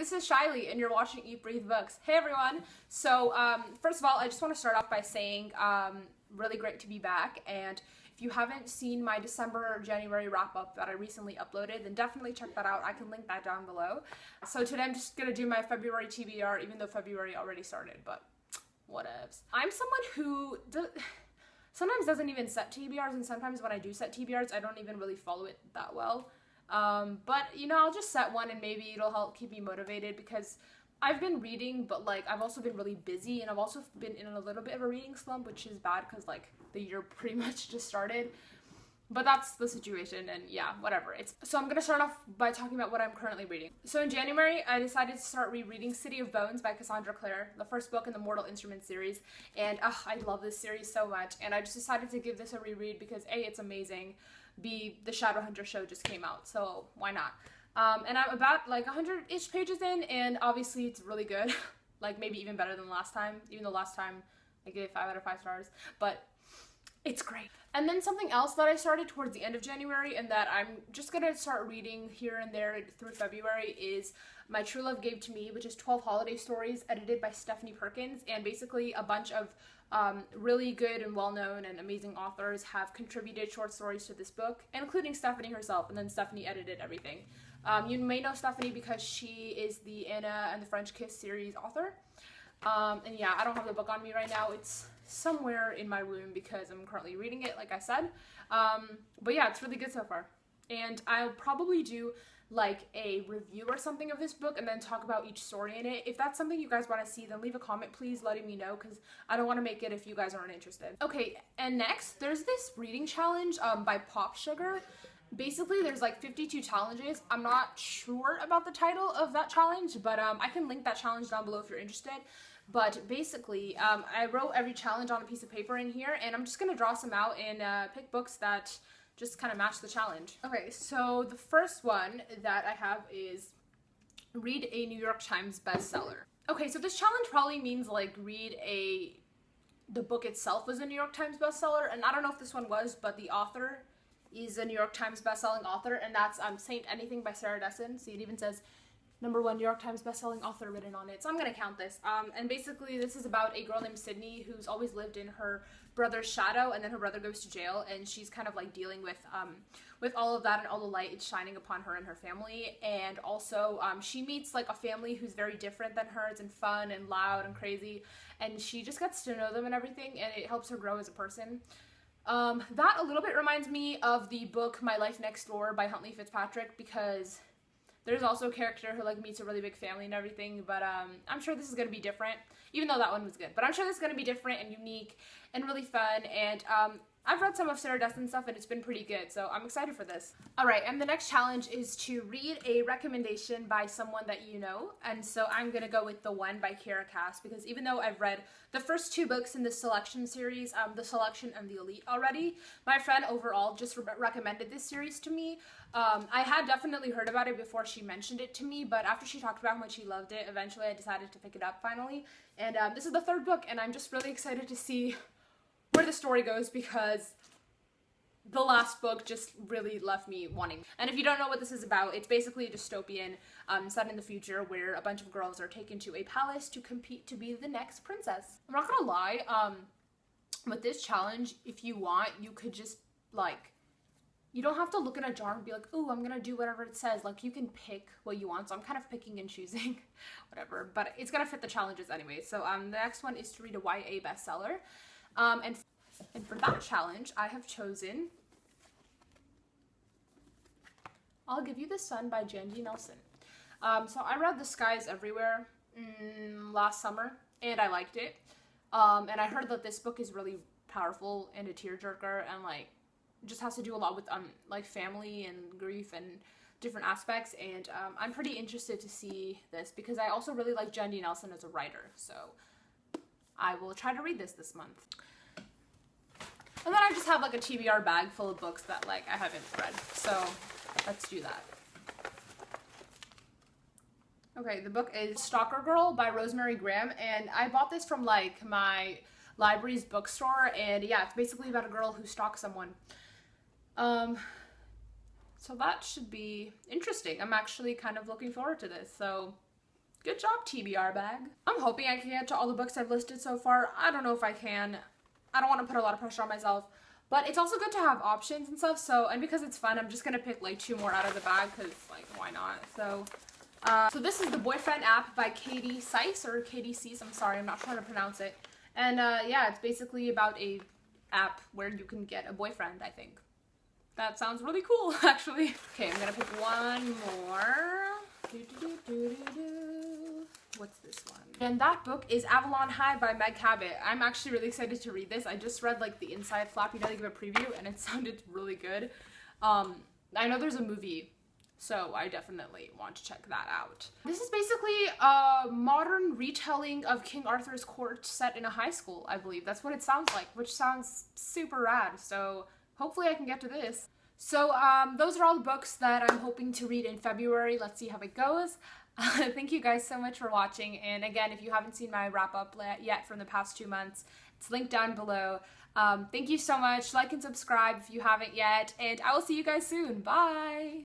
this is Shiley, and you're watching Eat Breathe Books. Hey everyone! So, first of all, I just want to start off by saying, really great to be back, and if you haven't seen my December or January wrap-up that I recently uploaded, then definitely check that out. I can link that down below. So today I'm just gonna do my February TBR, even though February already started, but whatevs. I'm someone who sometimes doesn't even set TBRs, and sometimes when I do set TBRs, I don't even really follow it that well. But you know, I'll just set one and maybe it'll help keep me motivated, because I've been reading, but like I've also been really busy, and I've also been in a little bit of a reading slump, which is bad because like the year pretty much just started. But that's the situation, and yeah, whatever. So I'm gonna start off by talking about what I'm currently reading. So in January, I decided to start rereading City of Bones by Cassandra Clare, the first book in the Mortal Instruments series, and I love this series so much, and I just decided to give this a reread because A, it's amazing, B, the Shadowhunter show just came out, so why not? And I'm about like 100-ish pages in, and obviously it's really good, like maybe even better than last time, even though last time I gave 5 out of 5 stars, but it's great. And then something else that I started towards the end of January and that I'm just gonna start reading here and there through February is My True Love Gave to Me, which is 12 holiday stories edited by Stephanie Perkins, and basically a bunch of really good and well-known and amazing authors have contributed short stories to this book, including Stephanie herself, and then Stephanie edited everything. You may know Stephanie because she is the Anna and the French Kiss series author. And yeah, I don't have the book on me right now. It's somewhere in my room because I'm currently reading it, like I said. But yeah, it's really good so far. And I'll probably do like a review or something of this book and then talk about each story in it. If that's something you guys want to see, then leave a comment please letting me know, because I don't want to make it if you guys aren't interested. Okay, and next there's this reading challenge by Pop Sugar. Basically there's like 52 challenges. I'm not sure about the title of that challenge, but I can link that challenge down below if you're interested. But basically I wrote every challenge on a piece of paper in here, and I'm just gonna draw some out and pick books that just kind of match the challenge. Okay, so the first one that I have is read a New York Times bestseller. Okay, so this challenge probably means like read the book itself was a New York Times bestseller, and I don't know if this one was, but the author is a New York Times bestselling author, and that's Saint Anything by Sarah Dessen. See, it even says #1 New York Times bestselling author written on it, so I'm gonna count this. And basically this is about a girl named Sydney who's always lived in her brother's shadow, and then her brother goes to jail, and she's kind of like dealing with all of that and all the light it's shining upon her and her family. And also she meets like a family who's very different than hers and fun and loud and crazy, and she just gets to know them and everything, and it helps her grow as a person. That a little bit reminds me of the book My Life Next Door by Huntley Fitzpatrick, because there's also a character who like meets a really big family and everything, but I'm sure this is going to be different, even though that one was good. But I'm sure this is going to be different and unique and really fun, and I've read some of Sarah Dessen's stuff and it's been pretty good, so I'm excited for this. Alright, and the next challenge is to read a recommendation by someone that you know, and so I'm gonna go with The One by Kiera Cass, because even though I've read the first 2 books in the Selection series, The Selection and The Elite already, my friend overall just recommended this series to me. I had definitely heard about it before she mentioned it to me, but after she talked about how much she loved it, eventually I decided to pick it up finally, and this is the 3rd book, and I'm just really excited to see where the story goes, because the last book just really left me wanting. And if you don't know what this is about, it's basically a dystopian set in the future where a bunch of girls are taken to a palace to compete to be the next princess. I'm not gonna lie, with this challenge, if you want, you could just like, you don't have to look in a jar and be like, oh, I'm gonna do whatever it says. Like, you can pick what you want, so I'm kind of picking and choosing, whatever, but it's gonna fit the challenges anyway. So the next one is to read a YA bestseller. And for that challenge, I have chosen I'll Give You the Sun by Jandy Nelson. So I read The Skies Everywhere last summer, and I liked it. And I heard that this book is really powerful and a tearjerker, and like just has to do a lot with like family and grief and different aspects. And I'm pretty interested to see this because I also really like Jandy Nelson as a writer. So I will try to read this month. And then I just have like a TBR bag full of books that like I haven't read. So let's do that. Okay, the book is Stalker Girl by Rosemary Graham, and I bought this from like my library's bookstore, and yeah, it's basically about a girl who stalks someone. So that should be interesting. I'm actually kind of looking forward to this. So Good job, TBR bag. I'm hoping I can get to all the books I've listed so far. I don't know if I can. I don't want to put a lot of pressure on myself. But it's also good to have options and stuff, so, and because it's fun, I'm just gonna pick like 2 more out of the bag, because, like, why not? So this is The Boyfriend app by Katie Seiss, or Katie Seiss, I'm sorry, I'm not trying to pronounce it. And, yeah, it's basically about a app where you can get a boyfriend, I think. That sounds really cool, actually. Okay, I'm gonna pick one more. What's this one? And that book is Avalon High by Meg Cabot. I'm actually really excited to read this. I just read like the inside flap, you know, they give a preview, and it sounded really good. I know there's a movie, so I definitely want to check that out. This is basically a modern retelling of King Arthur's court set in a high school, I believe. That's what it sounds like, which sounds super rad, so hopefully I can get to this. So those are all the books that I'm hoping to read in February. Let's see how it goes. Thank you guys so much for watching, and again, if you haven't seen my wrap-up yet from the past 2 months, it's linked down below. Thank you so much. Like and subscribe if you haven't yet, and I will see you guys soon. Bye!